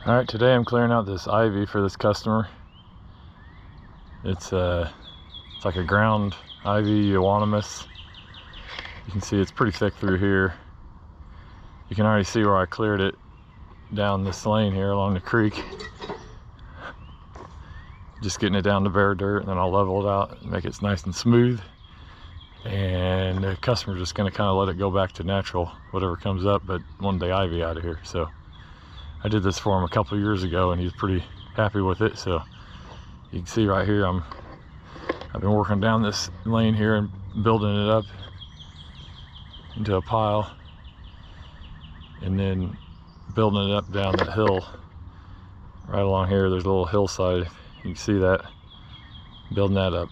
Alright, today I'm clearing out this ivy for this customer. It's like a ground ivy euonymus. You can see it's pretty thick through here. You can already see where I cleared it down this lane here along the creek. Just getting it down to bare dirt, and then I'll level it out and make it nice and smooth. And the customer's just going to kind of let it go back to natural, whatever comes up, but one day ivy out of here. So I did this for him a couple years ago and he's pretty happy with it. So you can see right here, I've been working down this lane here and building it up into a pile, and then building it up down that hill right along here. There's a little hillside, you can see that, building that up.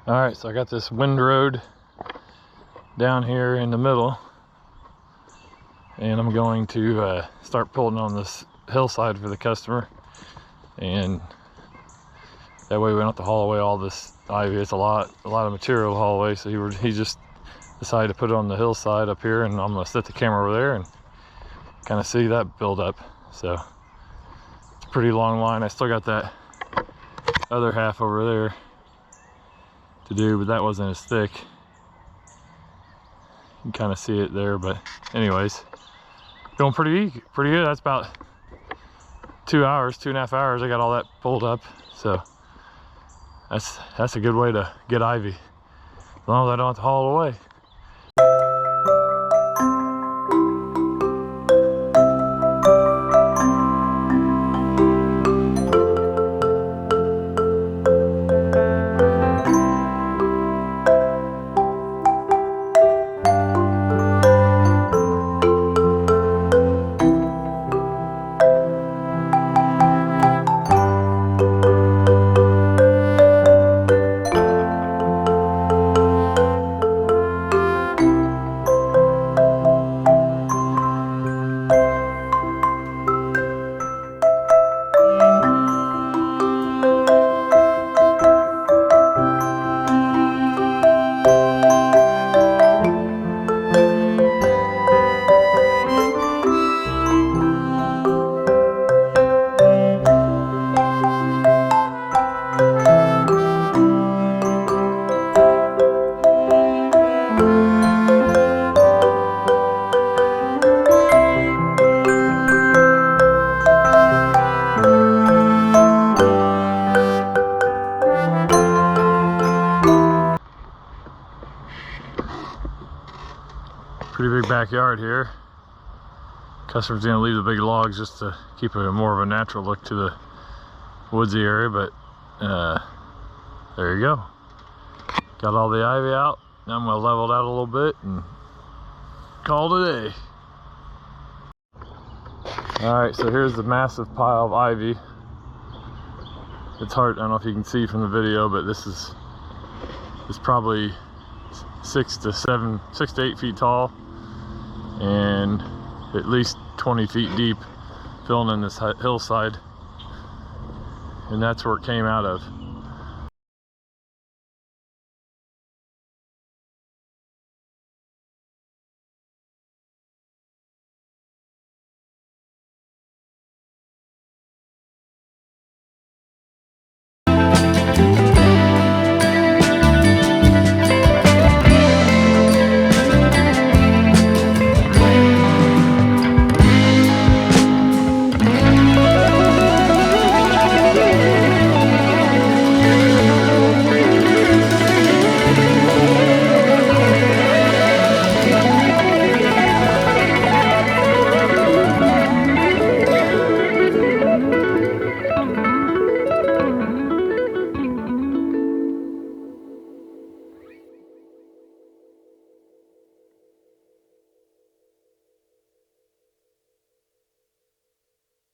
All right, so I got this wind road down here in the middle, and I'm going to start pulling on this hillside for the customer, and that way we don't have to haul away all this ivy. It's a lot of material to haul away, so he just decided to put it on the hillside up here, and I'm gonna set the camera over there and kind of see that build up. So it's a pretty long line. I still got that other half over there to do, but that wasn't as thick. You can kind of see it there, but anyways, going pretty good. That's about 2.5 hours. I got all that pulled up, so that's a good way to get ivy, as long as I don't have to haul it away. Pretty big backyard here. Customer's gonna leave the big logs just to keep a more of a natural look to the woodsy area, but there you go. Got all the ivy out. Now I'm gonna level it out a little bit and call it a day. All right, so here's the massive pile of ivy. It's hard, I don't know if you can see from the video, but this is probably 6 to 8 feet tall and at least 20 feet deep, filling in this hillside, and that's where it came out of.